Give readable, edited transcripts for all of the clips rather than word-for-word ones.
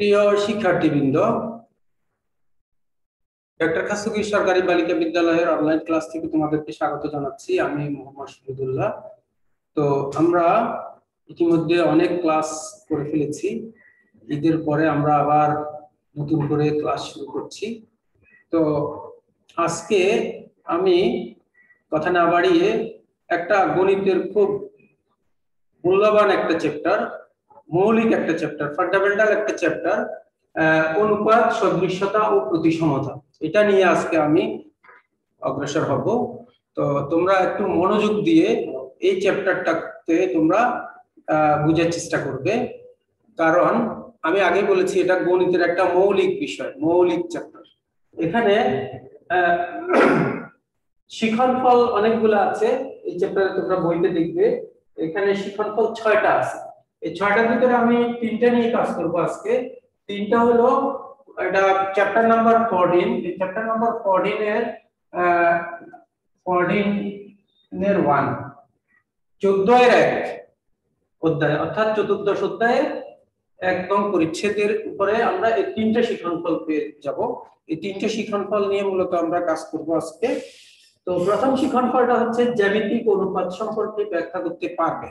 প্রিয় শিক্ষার্থীবৃন্দ, ডক্টর খাসুগি সরকারি বালিকা বিদ্যালয়ের অনলাইন ক্লাস থেকে তোমাদেরকে স্বাগত জানাচ্ছি। আমি মোহাম্মদ শহীদুল্লাহ। তো আমরা ইতিমধ্যে অনেক ক্লাস করে ফেলেছি। ঈদের পরে আমরা আবার নতুন করে ক্লাস শুরু করছি। তো আজকে আমি কথা না বাড়িয়ে একটা গণিতের খুব মূল্যবান একটা চ্যাপ্টার, মৌলিক একটা চ্যাপ্টার, ফান্ডামেন্টাল একটা চ্যাপ্টার, অনুপাত, সদৃশ্যতা ও প্রতিসমতা, এটা নিয়ে আজকে আমি অগ্রসর হব। তো তোমরা একটু মনোযোগ দিয়ে এই চ্যাপ্টারটাতে তোমরা বুঝার চেষ্টা করবে, কারণ আমি আগে বলেছি এটা গণিতের একটা মৌলিক বিষয়, মৌলিক চ্যাপ্টার। এখানে শিক্ষণফল অনেকগুলো আছে এই চ্যাপ্টারে, তোমরা বইতে দেখবে এখানে শিক্ষণফল 6টা আছে। এই 6টার ভিতরে আমি 3টা নিয়ে কাজ করব আজকে। 3টা হলো এটা চ্যাপ্টার নাম্বার 14। এই চ্যাপ্টার নাম্বার 14 এর 1 14 এর 1 অধ্যায়, অর্থাৎ চতুর্দশ অধ্যায়ের একদম পরিচ্ছেদের উপরে আমরা এই 3টা শিক্ষণফল পেয়ে যাব। এই 3টা শিক্ষণফল নিয়ে মূলত আমরা কাজ করব আজকে। তো প্রথম শিক্ষণফলটা হচ্ছে জ্যামিতিক অনুপাত সম্পর্কে ব্যাখ্যা করতে পারবে।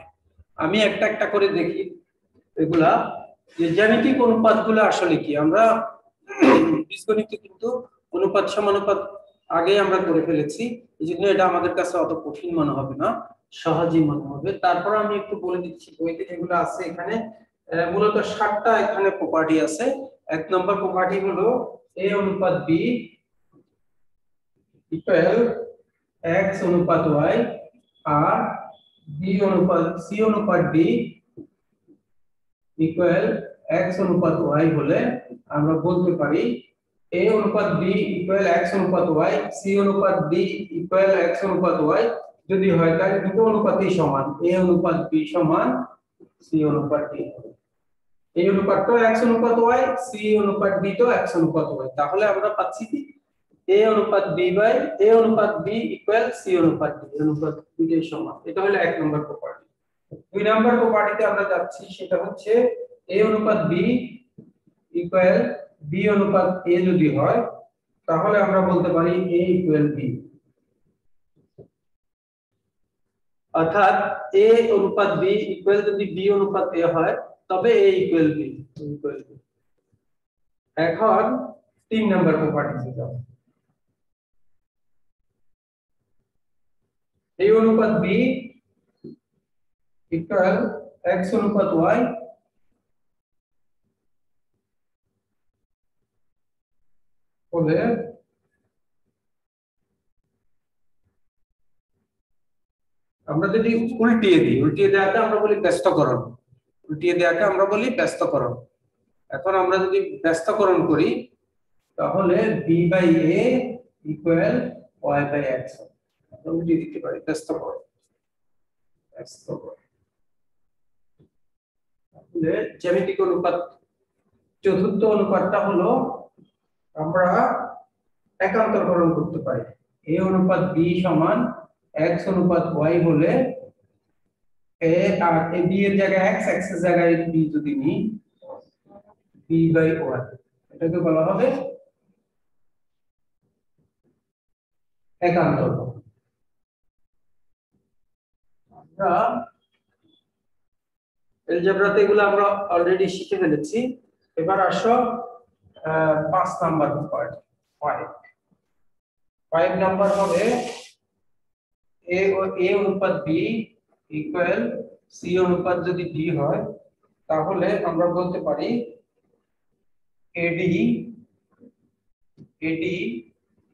আমি একটা একটা করে দেখি এগুলা, যে জ্যামিতিক অনুপাতগুলো আসলে কি। আমরা বীজগণিতে কিন্তু অনুপাত সমানুপাত আগে আমরা করে ফেলেছি, এইজন্য এটা আমাদের কাছে অত কঠিন মনে হবে না, সহজই মনে হবে। তারপর আমি একটু বলে দিচ্ছি বইতে যেগুলো আছে। এখানে মূলত 7টা এখানে প্রপার্টি আছে। 1 নম্বর প্রপার্টি হলো a অনুপাত b ইকুয়াল x অনুপাত y, আর b অনুপাত c অনুপাত d ইকুয়াল x অনুপাত y হলে আমরা বলতে পারি a অনুপাত b ইকুয়াল x অনুপাত y, c অনুপাত d ইকুয়াল x অনুপাত y যদি হয় তাহলে দুটো অনুপাতই সমান, a অনুপাত b সমান c অনুপাত d। এই অনুপাতটা x অনুপাত y, c অনুপাত d তো x অনুপাত y, তাহলে আমরা পাচ্ছি কি a অনুপাত b বাই a অনুপাত b ইকুয়াল c অনুপাত d, অনুপাত দুটোই সমান। এটা হলো 1 নম্বর প্রপার্টি। 2 নম্বর প্রপার্টিতে আমরা যাচ্ছি, সেটা হচ্ছে a অনুপাত b ইকুয়াল b অনুপাত a যদি হয় তাহলে আমরা বলতে পারি a ইকুয়াল b, অর্থাৎ a অনুপাত b ইকুয়াল যদি b অনুপাত a হয় তবে a ইকুয়াল b। এখন 3 নম্বর প্রপার্টিতে যাও। a অনুপাত b ইকুয়াল x অনুপাত y, বলে আমরা যদি উল্টিয়ে দিই, উল্টিয়ে দেওয়াকে আমরা বলি ব্যস্তকরণ, উল্টিয়ে দেওয়াকে আমরা বলি ব্যস্তকরণ। এখন আমরা যদি ব্যস্তকরণ করি তাহলে b by a equal y by x, আমরা উল্টিয়ে দিতে পারি ব্যস্তকরণ। তাহলে জ্যামিতিক অনুপাত চতুর্থ অনুপাতটা হলো আমরা একান্তরকরণ করতে পারি। a অনুপাত b সমান x অনুপাত y হলে a আর b এর জায়গায় x, x এর জায়গায় b যদি নিই b বাই y, এটাকে বলা হবে একান্তরকরণ। আমরা এলজেব্রাতে এগুলো আমরা অলরেডি শিখে ফেলেছি। এবার আসো 5 নাম্বার পার্ট, 5 নাম্বার হবে a অনুপাত b ইকুয়াল c অনুপাত যদি d হয় তাহলে আমরা বলতে পারি ad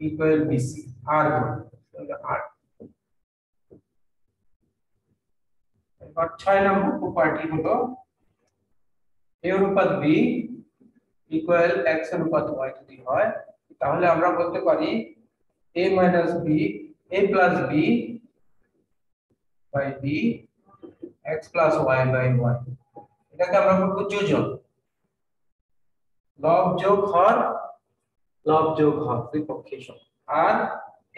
equal bc, r r। এবার 6 নম্বর প্রপার্টি হলো a অনুপাত b ইকুয়াল x অনুপাত y যদি হয় তাহলে আমরা বলতে পারি a minus b, a plus b by b, x plus y by y। এটাকে আমরা বলবো যোজন, লব যোগ হর, লব যোগ হর দুই পক্ষের সমান। আর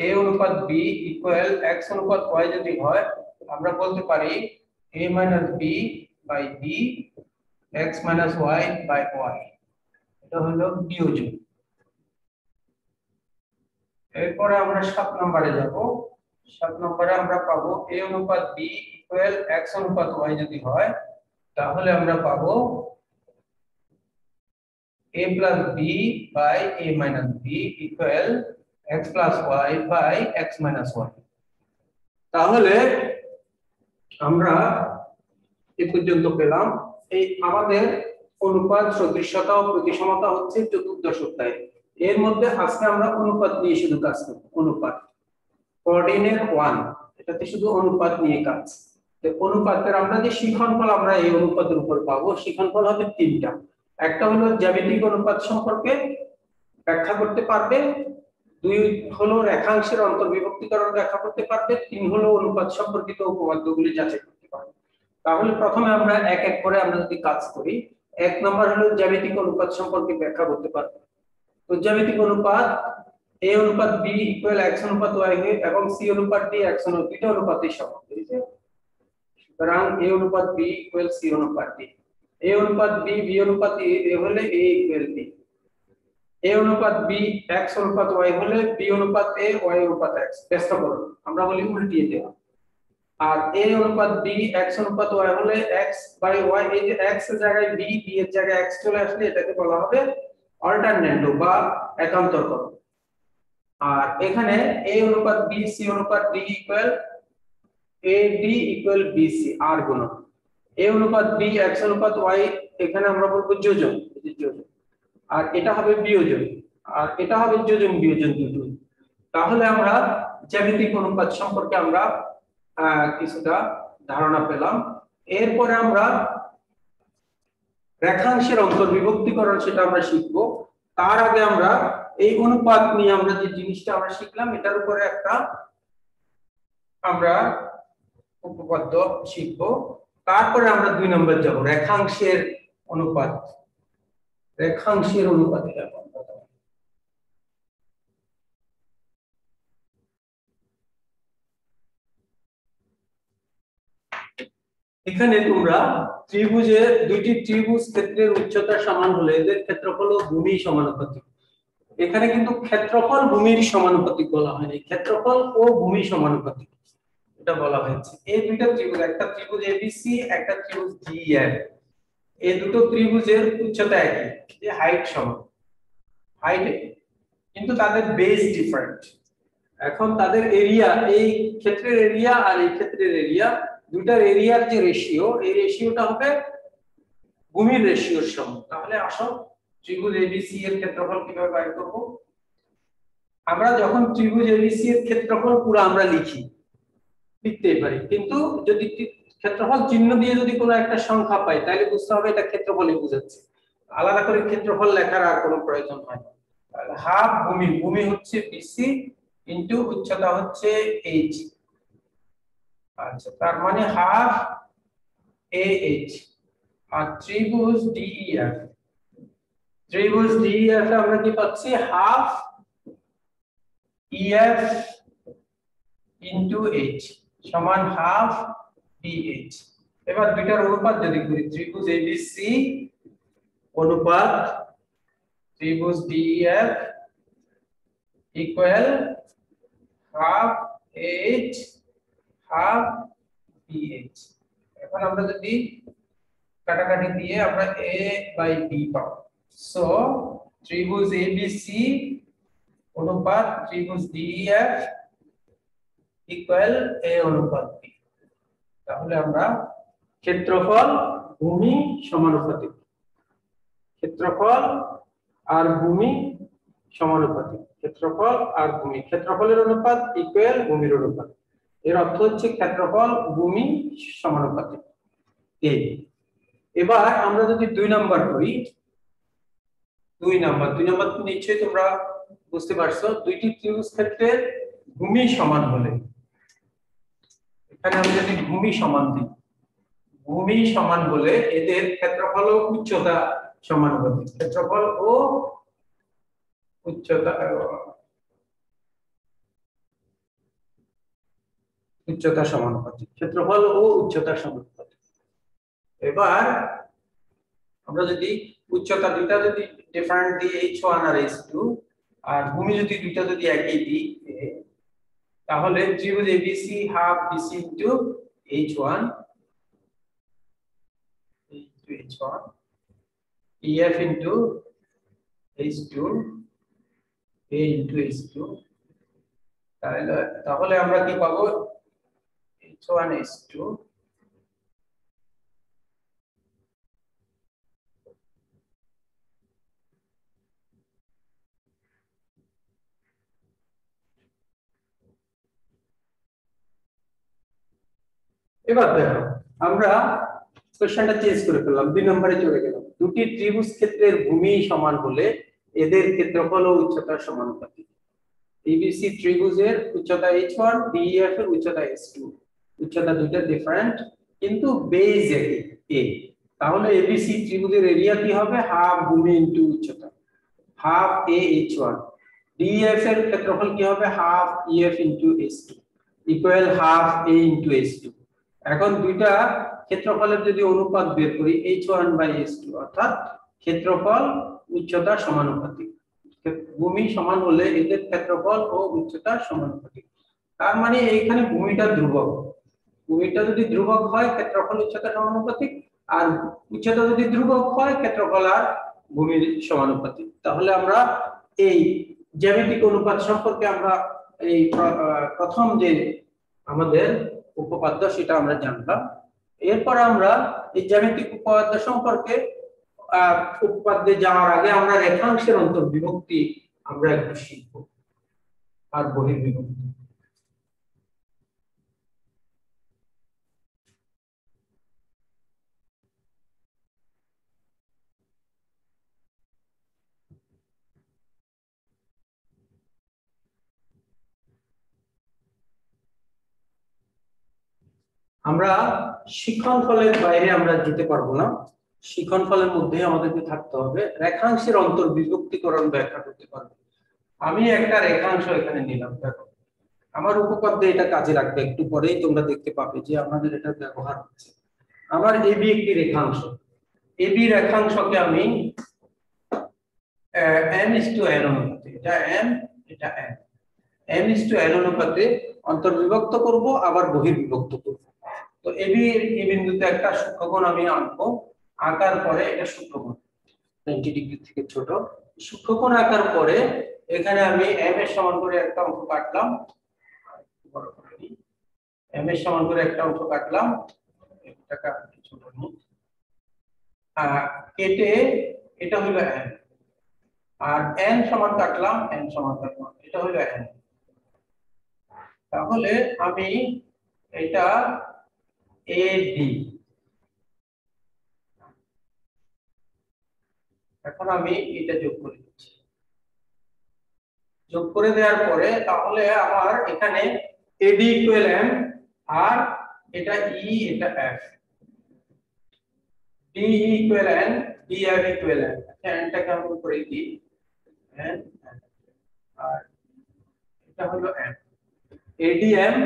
a অনুপাত b ইকুয়াল x অনুপাত y যদি হয় আমরা বলতে পারি a minus b by b, x minus y by y। এটা হলো বিয়োজন। এরপরে আমরা 7 নম্বরে যাব। 7 নম্বরে আমরা পাবো a অনুপাত b ইকুয়াল x অনুপাত y যদি হয় তাহলে আমরা পাবো a plus b by a minus b equal x plus y by x minus y। তাহলে আমরা এই পর্যন্ত পেলাম। এই আমাদের অনুপাত, সদৃশ্যতা ও প্রতিসমতা হচ্ছে চতুর্দশ অধ্যায়। এর মধ্যে আজকে আমরা অনুপাত নিয়ে শুধু কাজ করব। অনুপাত কোঅর্ডিনেট 1, এটাতে শুধু অনুপাত নিয়ে কাজ। তো অনুপাতের আমরা যে শিক্ষণফল আমরা এই অনুপাতের উপর পাবো, শিক্ষণফল হবে 3টা। একটা হলো জ্যামিতিক অনুপাত সম্পর্কে ব্যাখ্যা করতে পারবে, 2 হলো রেখাংশের অন্তর্বিভক্তিকরণ ব্যাখ্যা করতে পারবে, 3 হলো অনুপাত সম্পর্কিত উপপাদ্যগুলি যাচাই করতে পারবে। তাহলে প্রথমে আমরা এক এক করে আমরা যদি কাজ করি। 1 নম্বর হলো জ্যামিতিক অনুপাত সম্পর্কে ব্যাখ্যা করতে পারবে। তো জ্যামিতিক অনুপাত a অনুপাত b ইকুয়াল x অনুপাত y এবং c অনুপাত d x অনুপাত দুইটা অনুপাতের সমান, ঠিক আছে? সুতরাং a অনুপাত b ইকুয়াল c অনুপাত d, a অনুপাত b b অনুপাত a হলে a ইকুয়াল b, a অনুপাত b x অনুপাত y হলে b অনুপাত a y অনুপাত x। ব্যস্ত করুন, আমরা বলি উল্টিয়ে দেওয়া। আর a অনুপাত b x অনুপাত y হলে x বাই y, এই যে x এর জায়গায় b, b এর জায়গায় x চলে আসলে এটাকে বলা হবে অল্টারনেটিভ বা একান্তরকরণ। আর এখানে a অনুপাত b c অনুপাত d equal ad equal bc আর গুণন a অনুপাত b x অনুপাত y, এখানে আমরা বলবো যোজন, এই যে যোজন। আর এটা হবে বিয়োজন, আর এটা হবে যোজন বিয়োজন দুটো। তাহলে আমরা জ্যামিতিক অনুপাত সম্পর্কে আমরা কিছুটা ধারণা পেলাম। এরপরে আমরা রেখাংশের অন্তর্বিভক্তিকরণ সেটা আমরা শিখবো। তার আগে আমরা এই অনুপাত নিয়ে আমরা যে জিনিসটা আমরা শিখলাম এটার উপরে একটা আমরা উপপাদ্য শিখবো। তারপরে আমরা 2 নম্বর যাব, রেখাংশের অনুপাত। রেখাংশের অনুপাতে যাব। এখানে তোমরা ত্রিভুজে দুইটি ত্রিভুজ ক্ষেত্রের উচ্চতা সমান হলে এদের ক্ষেত্রফল ও ভূমি সমানুপাতিক। এখানে কিন্তু ক্ষেত্রফল ভূমির সমানুপাতিক বলা হয়নি, ক্ষেত্রফল ও ভূমি সমানুপাতিক এটা বলা হয়েছে। এই দুইটা ত্রিভুজ, একটা ত্রিভুজ এবিসি, একটা ত্রিভুজ ডিএফ, এই দুটো ত্রিভুজের উচ্চতা একই, যে হাইট সমান, হাইট একই, কিন্তু তাদের বেস ডিফারেন্ট। এখন তাদের এরিয়া, এই ক্ষেত্রের এরিয়া আর এই ক্ষেত্রের এরিয়া, দুইটার এরিয়ার যে রেশিও, এই রেশিওটা হবে ভূমির রেশিওর সমান। তাহলে আসো ত্রিভুজ এবিসি এর ক্ষেত্রফল কিভাবে বের করব। আমরা যখন ত্রিভুজ এবিসি এর ক্ষেত্রফল পুরো আমরা লিখতেই পারি, কিন্তু যদি ক্ষেত্রফল চিহ্ন দিয়ে যদি কোনো একটা সংখ্যা পাই তাহলে বুঝতে হবে এটা ক্ষেত্রফলই বোঝাচ্ছে, আলাদা করে ক্ষেত্রফল লেখার আর কোনো প্রয়োজন হয় না। তাহলে হাফ ভূমি, ভূমি হচ্ছে বিসি ইনটু উচ্চতা হচ্ছে এইচ। আচ্ছা, তার মানে হাফ AH। আর ত্রিভুজ DEF, ত্রিভুজ DEF এ আমরা কি পাচ্ছি, হাফ EF ইনটু H সমান হাফ BH। এবার দুইটার অনুপাত যদি করি, ত্রিভুজ ABC অনুপাত ত্রিভুজ DEF equal half H half BH। এখন আমরা যদি কাটাকাটি দিয়ে আমরা A বাই B পাবো। সো ত্রিভুজ ABC অনুপাত ত্রিভুজ DEF ইকুয়াল A অনুপাত B। তাহলে আমরা ক্ষেত্রফল ভূমি সমানুপাতিক, ক্ষেত্রফল আর ভূমি সমানুপাতিক, ক্ষেত্রফল আর ভূমি, ক্ষেত্রফলের অনুপাত ইকুয়াল ভূমির অনুপাত। এর অর্থ হচ্ছে ক্ষেত্রফল ভূমি সমানুপাতিক। এবার আমরা যদি 2 নাম্বার করি, 2 নাম্বার নিশ্চয়ই তোমরা বুঝতে পারছো, দুইটি ত্রিভুজ ক্ষেত্রের ভূমি সমান হলে, এখানে আমি যদি ভূমি সমান দিই, ভূমি সমান হলে এদের ক্ষেত্রফল ও উচ্চতা সমানুপাতিক, ক্ষেত্রফল ও উচ্চতা সমানুপাতিক, ক্ষেত্রফল ও উচ্চতা সমানুপাতিক। এবার আমরা যদি উচ্চতা দুইটা যদি ডিফারেন্ট দিই h1 আর h2 আর ভূমি যদি দুইটা যদি একই দিই তাহলে ত্রিভুজ ABC half BC into h1 EF into h2 A into h2 তাহলে আমরা কি পাবো h1 h2 এবার দেখো আমরা কোশ্চেনটা চেঞ্জ করে ফেললাম 2 নম্বরে চলে গেলাম দুটি ত্রিভুজ ক্ষেত্রের ভূমি সমান হলে এদের ক্ষেত্রফল ও উচ্চতা সমানুপাতিক ABC ত্রিভুজের উচ্চতা h1 DEF এর উচ্চতা h2 উচ্চতা দুটো ডিফারেন্ট কিন্তু বেজ একই a তাহলে ABC ত্রিভুজের এরিয়া কি হবে হাফ ভূমি ইনটু উচ্চতা হাফ a h1 DEF এর ক্ষেত্রফল কি হবে half EF into h2 equal half a into h2 এখন দুইটা ক্ষেত্রফলের যদি অনুপাত বের করি h1 বাই h2 অর্থাৎ ক্ষেত্রফল উচ্চতা সমানুপাতিক ভূমি সমান হলে এদের ক্ষেত্রফল ও উচ্চতা সমানুপাতিক তার মানে এইখানে ভূমিটা ধ্রুবক ভূমিটা যদি ধ্রুবক হয় ক্ষেত্রফল উচ্চতা সমানুপাতিক আর উচ্চতা যদি ধ্রুবক হয় ক্ষেত্রফল আর ভূমির সমানুপাতিক তাহলে আমরা এই জ্যামিতিক অনুপাত সম্পর্কে আমরা এই প্রথম যে আমাদের উপপাদ্য সেটা আমরা জানলাম এরপর আমরা এই জ্যামিতিক উপপাদ্য সম্পর্কে উপপাদ্যে যাওয়ার আগে আমরা রেখাংশের অন্তর্বিভক্তি আমরা একটু শিখব আর বহির্বিভক্তি আমরা শিক্ষণফলের বাইরে আমরা যেতে পারবো না শিক্ষণফলের মধ্যে আমাদেরকে থাকতে হবে রেখাংশের অন্তর্বিভক্তিকরণ ব্যাখ্যা করতে পারবে আমি একটা রেখাংশ এখানে নিলাম দেখো আমার উপপাদ্যে এটা কাজে লাগবে একটু পরেই তোমরা দেখতে পাবে যে আমাদের এটা ব্যবহার হচ্ছে আমার AB একটি রেখাংশ AB রেখাংশকে আমি m/n অনুপাতে এটা m এটা n m/n অনুপাতে অন্তর্বিভক্ত করব আবার বহির্বিভক্ত করব তো এবি এই বিন্দুতে একটা সূক্ষ্মকোণ আমি আঁকবো আঁকার পরে এটা সূক্ষ্মকোণ 90 ডিগ্রি থেকে ছোট সূক্ষ্মকোণ আঁকার পরে এখানে আমি m এর সমান করে একটা অঙ্ক কাটলাম বড় করে নিই m এর সমান করে একটা অঙ্ক কাটলাম এটাকে ছোট নিই কেটে এটা হলো m আর n সমান কাটলাম n সমান কাটলাম এটা হলো n তাহলে আমি এটা AB এখন আমি এটা যোগ করে দিচ্ছি যোগ করে দেওয়ার পরে তাহলে আমার এখানে AD ইকুয়াল m আর এটা E এটা F DE equal n DF equal n আচ্ছা nটাকে আমি করে দিই n আর এটা হলো m ADM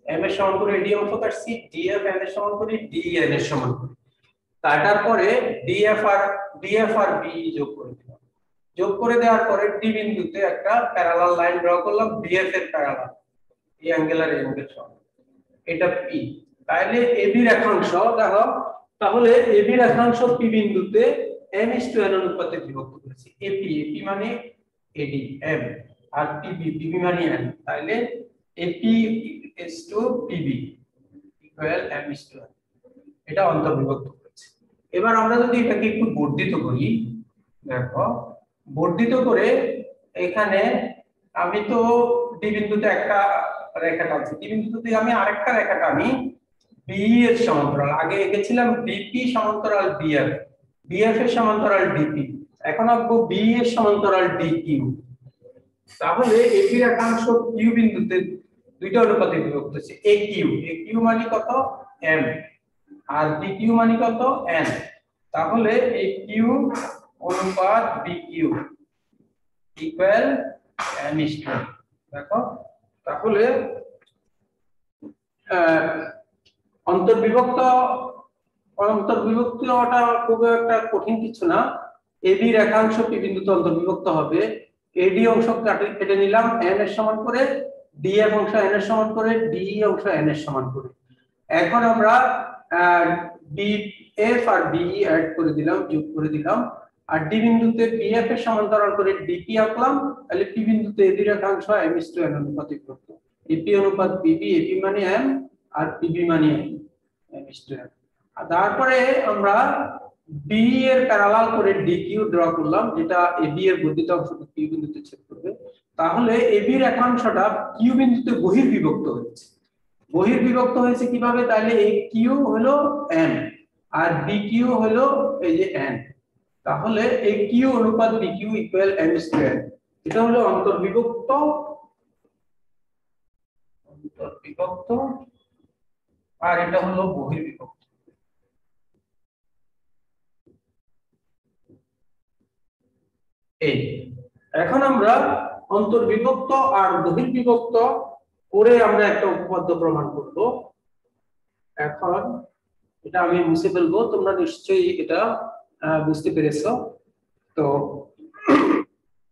m এর সমান করে AD অংশ কাটছি DF m এর সমান করে DN এর সমান করে কাটার পরে DF আর BE যোগ করে দিলাম যোগ করে দেওয়ার পরে D বিন্দুতে একটা প্যারালাল লাইন ড্র করলাম BF এর প্যারালাল এই অ্যাঙ্গেল আর অ্যাঙ্গেল সমান এটা P তাহলে AB রেখাংশ দেখো তাহলে AB রেখাংশ P বিন্দুতে m/n অনুপাতে বিভক্ত করেছি AP মানে AD m আর PB মানে n তাহলে AP is to PB equal m/n এটা অন্তর্বিভক্ত করেছে এবার আমরা যদি এটাকে একটু বর্ধিত করি দেখো বর্ধিত করে এখানে আমি তো D বিন্দুতে একটা রেখা টানছি D বিন্দুতে আমি আরেকটা রেখা টানি BE এর সমান্তরাল আগে এঁকেছিলাম BP সমান্তরাল BF BF এর সমান্তরাল DP এখন আঁকবো BE এর সমান্তরাল DQ তাহলে AB রেখাংশ Q বিন্দুতে দুইটা অনুপাতে বিভক্ত আছে AQ মানে কত m আর BQ মানে কত n তাহলে AQ অনুপাত BQ ইকুয়াল m/n দেখো তাহলে অন্তর্বিভক্ত অন্তর্বিভক্ত হওয়াটা খুব একটা কঠিন কিছু না। এবি রেখাংশ পি বিন্দুতে অন্তর্বিভক্ত হবে। এডি অংশ কেটে নিলাম এন এর সমান করে, ডিএফ অংশ এন এর সমান করে, ডিই অংশ এন এর সমান করে। এখন আমরা বিএফ আর বিই অ্যাড করে দিলাম, যোগ করে দিলাম। আর ডি বিন্দুতে বিএফ এর সমান্তরাল করে ডিপি আঁকলাম। তাহলে পি বিন্দুতে এবি রেখাংশ m/n অনুপাতে বিভক্ত। এপি অনুপাত বিবি, এপি মানে m আর পিবি মানে m/n। আর তারপরে আমরা বি এর প্যারালাল করে ডিকিউ ড্র করলাম, যেটা এবি এর বর্ধিত অংশকে কিউ বিন্দুতে ছেদ করবে। তাহলে এবি রেখাংশটা কিউ বিন্দুতে বহির্বিভক্ত হয়েছে। বহির্বিভক্ত হয়েছে কিভাবে? তাহলে এই কিউ হলো এম আর বি কিউ হলো এই যে এন। তাহলে এই কিউ অনুপাত B Q equal M square. এটা হলো অন্তর্বিভক্ত আর এটা হলো বহির্বিভক্ত। এই এখন আমরা অন্তর্বিভক্ত আর বহির্বিভক্ত করে আমরা একটা উপপাদ্য প্রমাণ করব। এখন এটা আমি মুছে ফেলবো, তোমরা নিশ্চয়ই এটা বুঝতে পেরেছো। তো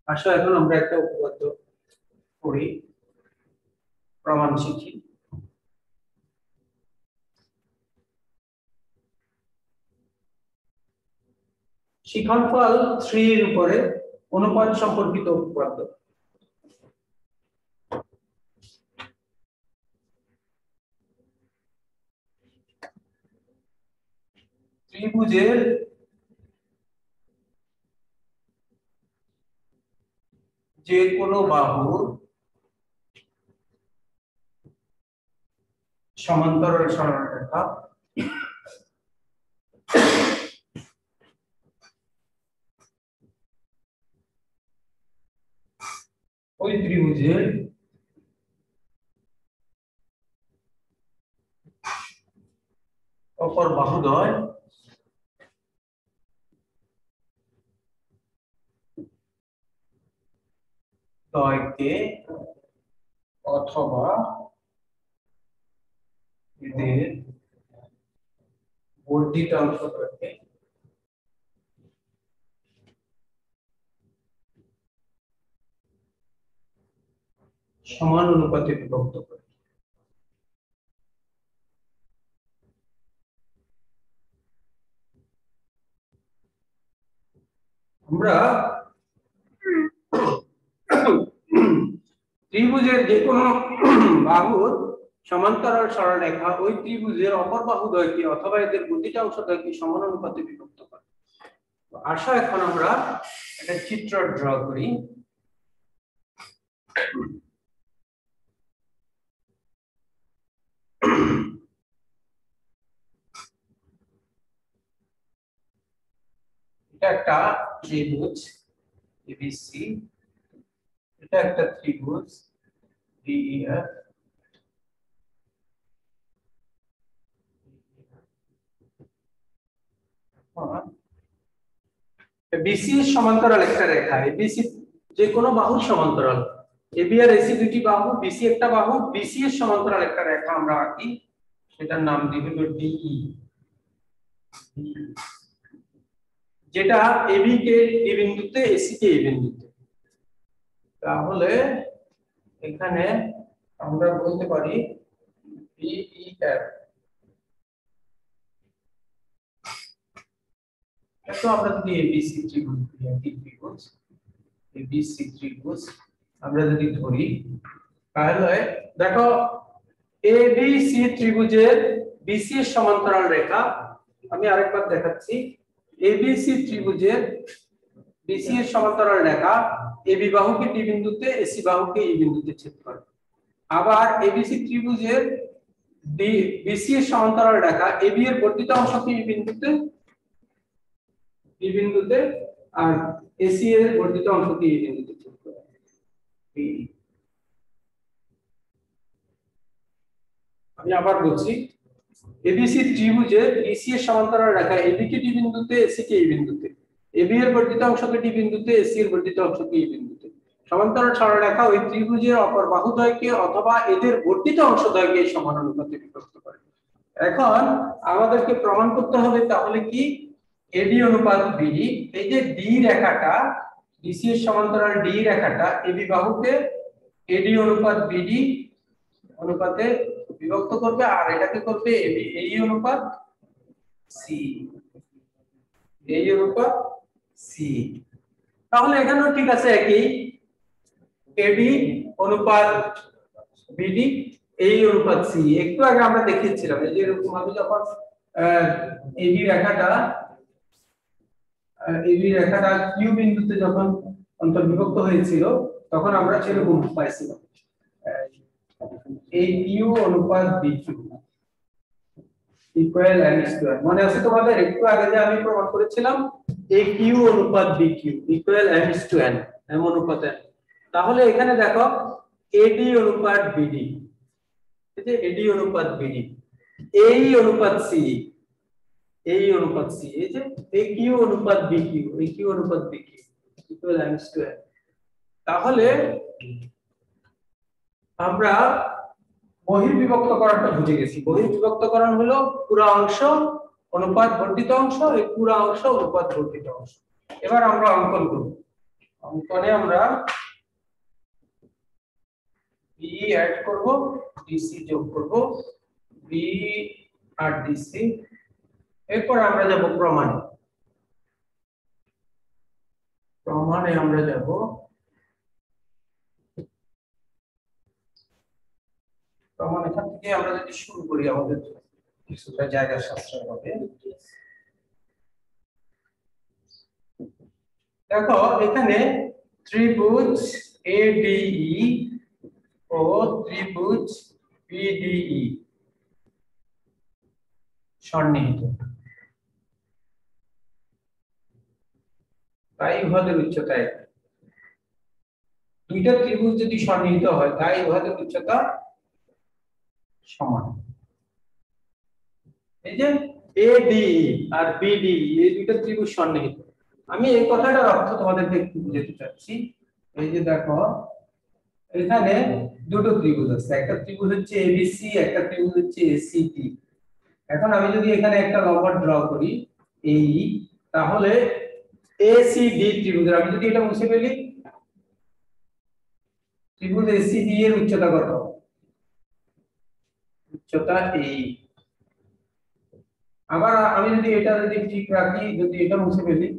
আসো এখন আমরা একটা উপপাদ্য করি, প্রমাণ শিখি। শিক্ষণফল 3 এর উপরে অনুপাত সম্পর্কিত উপপাদ্য। ত্রিভুজের যে কোনো বাহুর সমান্তরাল সরলরেখা ওই ত্রিভুজের অপর বাহুদ্বয় কে অথবা এদের বর্ধিত অংশকে সমান অনুপাতে বিভক্ত করে। আমরা ত্রিভুজের যে কোনো বাহুর সমান্তরাল সরলরেখা ওই ত্রিভুজের অপর বাহুদ্বয়কে অথবা এদের প্রতিটা অংশদ্বয়কে সমান অনুপাতে বিভক্ত করে। আসো এখন আমরা একটা চিত্র ড্র করি। এটা একটা ত্রিভুজ এবিসি, এটা একটা ত্রিভুজ ডিইএফ, বিসি সমান্তরাল একটা রেখা। এবিসি যে কোনো বাহুর সমান্তরাল, এবি আর এসি দুটি বাহু, বিসি একটা বাহু, বিসি এর সমান্তরাল একটা রেখা আমরা আঁকি, সেটার নাম দিই হলো ডিই, যেটা এবি কে ডি বিন্দুতে, এসি কে এ বিন্দুতে। তাহলে এখানে আমরা বলতে পারি ডিইএফ, তো আমরা যদি এবিসি ত্রিভুজ আমরা যদি ধরি, তাহলে দেখো এবিসি ত্রিভুজের বিসি এর সমান্তরাল রেখা, আমি আরেকবার দেখাচ্ছি, এবিসি ত্রিভুজের বিসি এর সমান্তরাল রেখা এবি বাহুকে ডি বিন্দুতে, এসি বাহুকে ই বিন্দুতে ছেদ করে। আবার এবিসি ত্রিভুজের বিসি এর সমান্তরাল রেখা এবি এর বর্ধিত অংশকে ই বিন্দুতে, আর এসি এর বর্ধিত অংশকে ই বিন্দুতে ছেদ করে। আমি আবার বলছি, এবিসি ত্রিভুজে বিসি এর সমান্তরাল রেখা এবি কে ডি বিন্দুতে, এসি কে ই বিন্দুতে, এবি এর বর্ধিত অংশকে ডি বিন্দুতে, এসি এর বর্ধিত অংশকে ই বিন্দুতে। সমান্তরাল সরলরেখা ওই ত্রিভুজের অপর বাহুদ্বয়কে অথবা এদের বর্ধিত অংশদ্বয়কে সমান অনুপাতে বিভক্ত করে। এখন আমাদেরকে প্রমাণ করতে হবে তাহলে কি এডি অনুপাত বিডি, এই যে ডি রেখাটা, ডিসি এর সমান্তরাল ডি রেখাটা এবি বাহুকে এডি অনুপাত বিডি অনুপাতে বিভক্ত করবে, আর এটাকে করবে এবি এই অনুপাত সি, এই অনুপাত সি। তাহলে এখানেও ঠিক আছে, একই এবি অনুপাত বিডি এই অনুপাত সি। একটু আগে আমরা দেখিয়েছিলাম এই যে এরকম ভাবে যখন এবি রেখাটা কিউ বিন্দুতে যখন অন্তর্বিভক্ত হয়েছিল তখন আমরা সেরকম পাইছিলাম এই কিউ অনুপাত B Q equal M square. মনে আছে তোমাদের একটু আগে যে আমি প্রমাণ করেছিলাম এই কিউ অনুপাত B Q equal M to N, M অনুপাত এন। তাহলে এখানে দেখো এডি অনুপাত বিডি, এই যে এডি অনুপাত বিডি এই অনুপাত সি, এই অনুপাত সি, এই যে এই কিউ অনুপাত বি কিউ, এই কিউ অনুপাত B Q equal M to N. তাহলে আমরা বহির্বিভক্তকরণটা বুঝে গেছি। বহির্বিভক্তকরণ হলো পুরো অংশ অনুপাত বর্ধিত অংশ, এই পুরো অংশ অনুপাত বর্ধিত অংশ। এবার আমরা অঙ্কন করব। অঙ্কনে আমরা বি অ্যাড করব, ডিসি যোগ করব, বি আর ডিসি। এরপর আমরা যাব প্রমাণে। প্রমাণে আমরা যাব প্রমাণ এখান থেকে আমরা যদি শুরু করি আমাদের কিছুটা জায়গা সাশ্রয় হবে। দেখো এখানে ত্রিভুজ এডিই ও ত্রিভুজ বিডিই সন্নিহিত, তাই উহাদের উচ্চতা এক। দুইটা ত্রিভুজ যদি সন্নিহিত হয় তাই উহাদের উচ্চতা সমান। এই যে এডিই আর বিডিই এই দুইটা ত্রিভুজ সন্নিহিত, আমি এই কথাটার অর্থ তোমাদেরকে একটু বুঝাতে চাচ্ছি। এই যে দেখো এখানে দুটো ত্রিভুজ আছে, একটা ত্রিভুজ হচ্ছে এবিসি, একটা ত্রিভুজ হচ্ছে এসিটি। এখন আমি যদি এখানে একটা লম্ব ড্র করি এই, তাহলে এসিডি ত্রিভুজের, আমি যদি এটা মুছে ফেলি, ত্রিভুজ এসিডি এর উচ্চতা কত? উচ্চতা এই। আবার আমি যদি এটা যদি ঠিক রাখি, যদি এটা মুছে ফেলি,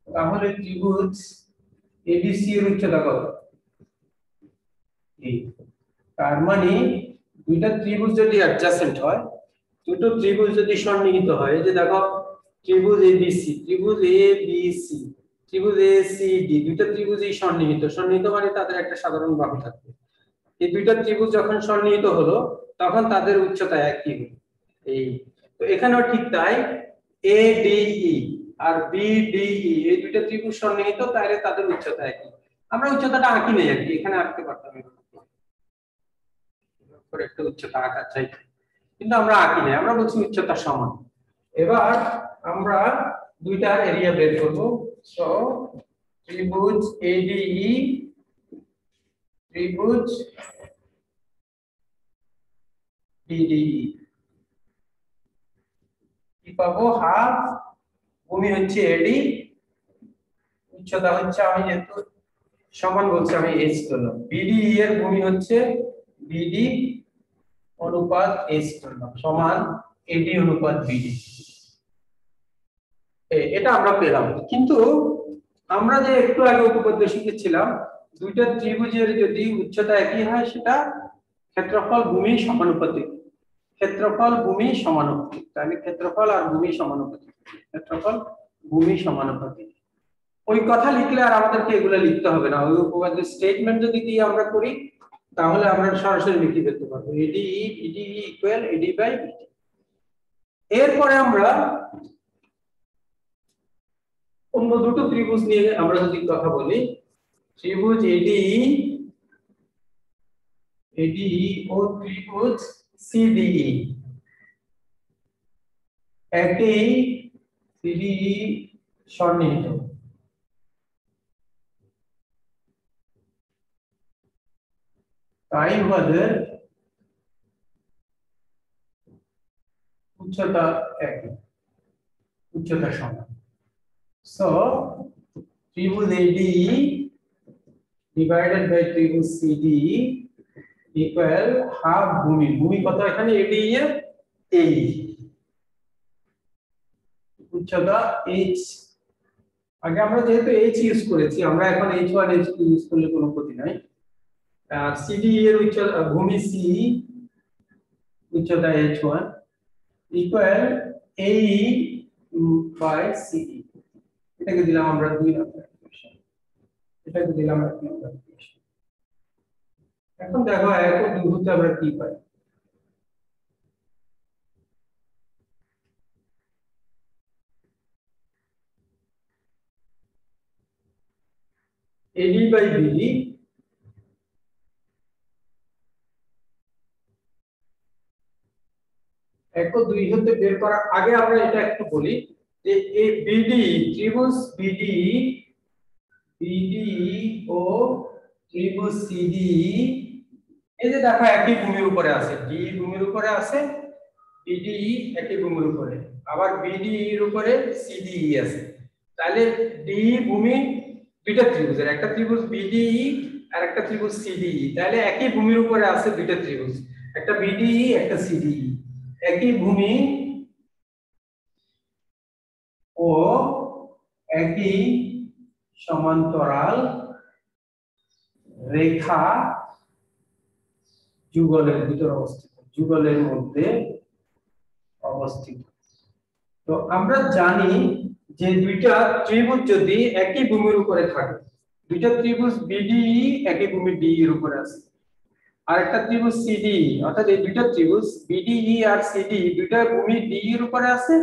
তাহলে ত্রিভুজ এবিসি এর উচ্চতা কত? এই। তার মানে দুইটা ত্রিভুজ যদি অ্যাডজাসেন্ট হয়, দুটো ত্রিভুজ যদি সন্নিহিত হয়, এই যে দেখো ত্রিভুজ এবিসি, ত্রিভুজ এবিসি, ত্রিভুজ এসিডি, দুইটা ত্রিভুজই সন্নিহিত। সন্নিহিত মানে তাদের একটা সাধারণ বাহু থাকবে। এই দুইটা ত্রিভুজ যখন সন্নিহিত হলো তখন তাদের উচ্চতা একই হবে এই। তো এখানেও ঠিক তাই, এডিই আর বিডিই এই দুইটা ত্রিভুজ সন্নিহিত, তাহলে তাদের উচ্চতা একই। আমরা উচ্চতাটা আঁকি নেই আর কি, এখানে আঁকতে পারতাম করে একটা উচ্চতা আঁকা চাই, কিন্তু আমরা আঁকি নেই, আমরা বলছি উচ্চতা সমান। এবার আমরা দুইটা এরিয়া বের করব। সো ত্রিভুজ এডিই ত্রিভুজ বিডিই কি পাবো? হাফ, ভূমি হচ্ছে এডি, উচ্চতা হচ্ছে, আমি যেহেতু সমান বলছি আমি এইচ ধরলাম, বিডি এর ভূমি হচ্ছে বিডি অনুপাত এইচ ধরলাম সমান এডি অনুপাত বিডি। এটা আমরা পেলাম। কিন্তু আমরা যে একটু আগে উপপাদ্য শিখেছিলাম, দুইটা ত্রিভুজের যদি উচ্চতা একই হয় সেটা ক্ষেত্রফল ভূমি সমানুপাতিক। ক্ষেত্রফল ভূমি সমানুপাতিক, তাহলে ক্ষেত্রফল আর ভূমি সমানুপাতিক, ক্ষেত্রফল ভূমি সমানুপাতিক। ওই কথা লিখলে আর আমাদেরকে এগুলো লিখতে হবে না, ওই উপপাদ্যের স্টেটমেন্ট যদি দিয়ে আমরা করি তাহলে আমরা সরাসরি লিখে ফেলতে পারবো AD BD equal AD by BD. এরপরে আমরা অন্য দুটো ত্রিভুজ নিয়ে আমরা যদি কথা বলি, ত্রিভুজ এডিই ও ত্রিভুজ সিডিই, একই সিডিই সন্নিহিত, তাই উহাদের উচ্চতা একই, উচ্চতা সমান। সো ত্রিভুজ ADE divided by ত্রিভুজ CDE equal হাফ ভূমি। ভূমি কত এখানে ADE এর AE, উচ্চতা h। আগে আমরা যেহেতু h ইউজ করেছি, আমরা এখন h1 h2 ইউজ করলে কোনো ক্ষতি নাই। আর CDE এর উচ্চতা ভূমি C, উচ্চতা h1 equal AE by CE। এটাকে দিলাম আমরা 2 নম্বর ইকুয়েশন, এটাকে দিলাম 1 নম্বর ইকুয়েশন। এখন দেখো এক ও দুই হতে আমরা কি পাই। AD by BD এক ও দুই হতে বের করার আগে আমরা এটা একটু বলি যে এই BD ত্রিভুজ BD ও ত্রিভুজ CD এই যে দেখো একই ভূমির উপরে আছে, D ভূমির উপরে আছে, BD একই ভূমির উপরে, আবার BD এর উপরে CDE আছে। তাহলে D ভূমি দুইটা ত্রিভুজের, একটা ত্রিভুজ BDE আর একটা ত্রিভুজ CDE, তাহলে একই ভূমির উপরে আছে দুইটা ত্রিভুজ, একটা BDE একটা CDE। একই ভূমি ও একই সমান্তরাল রেখা যুগলের ভিতরে অবস্থিত, যুগলের মধ্যে অবস্থিত। তো আমরা জানি যে দুইটা ত্রিভুজ যদি একই ভূমির উপরে থাকে, দুইটা ত্রিভুজ BDE একই ভূমি DE এর উপরে আছে, আর একটা ত্রিভুজ CDE, অর্থাৎ এই দুইটা ত্রিভুজ BDE আর CDE দুইটা ভূমি DE এর উপরে আছে,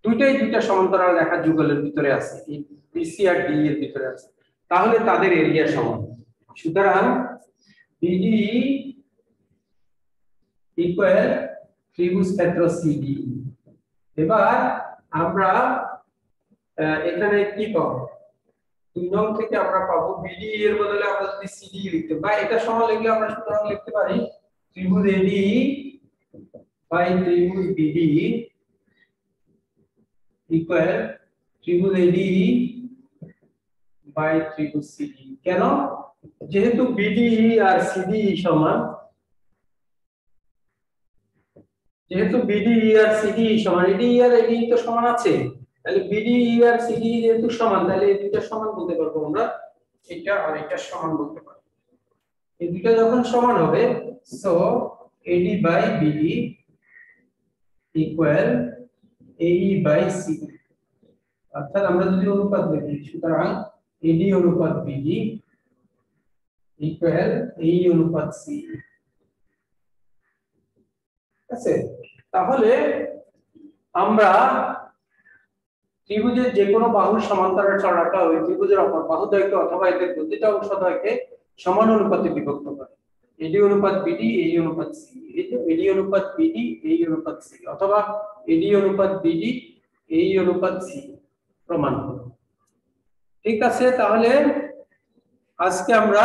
দুইটাই দুইটা সমান্তরাল রেখা যুগলের ভিতরে আছে, এই BC আর DE এর ভিতরে আছে, তাহলে তাদের এরিয়া সমান। সুতরাং BDE ইকুয়াল ত্রিভুজ ক্ষেত্র CDE। এবার আমরা এখানে কি পাবো, 2 নং থেকে আমরা পাবো BDE এর বদলে আমরা যদি CDE লিখতে বা এটা সমান লিখলে আমরা সুতরাং লিখতে পারি ত্রিভুজ ADE বাই ত্রিভুজ BDE ইকুয়াল ত্রিভুজ ADE বাই ত্রিভুজ CDE। কেন? যেহেতু BDE আর CDE সমান, যেহেতু BDE আর CDE সমান, ADE আর ADE তো সমান আছে, তাহলে BDE আর CDE যেহেতু সমান, তাহলে এই দুইটা সমান বলতে পারবো আমরা, এটা আর এটা সমান বলতে পারবো। এই দুইটা যখন সমান হবে, so AD by BD equal AE by CE। অর্থাৎ আমরা যদি অনুপাত দেখি, সুতরাং AD অনুপাত BD ইকুয়াল AE অনুপাত CE। আছে, তাহলে আমরা ত্রিভুজের যে কোনো বাহুর সমান্তরাল চড়াটা ওই ত্রিভুজের অপর বাহুদ্বয়কে অথবা এদের প্রতিটা অংশদ্বয়কে সমান অনুপাতে বিভক্ত করে। AD অনুপাত BD AE অনুপাত CE, এই যে AD অনুপাত BD AE অনুপাত CE, অথবা AD অনুপাত BD AE অনুপাত CE প্রমাণ করব। ঠিক আছে, তাহলে আজকে আমরা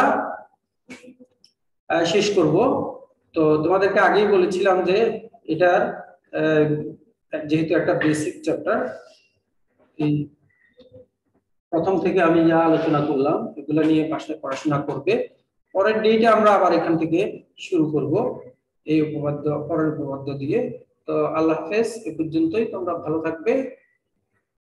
শেষ করব। তো তোমাদেরকে আগেই বলেছিলাম যে এটার যেহেতু একটা বেসিক চ্যাপ্টার, এই প্রথম থেকে আমি যা আলোচনা করলাম এগুলো নিয়ে পাশে পড়াশোনা করবে। পরের ডেটে আমরা আবার এখান থেকে শুরু করব এই উপপাদ্য, পরের উপপাদ্য দিয়ে। তো আল্লাহ হাফেজ, এ পর্যন্তই, তোমরা ভালো থাকবে।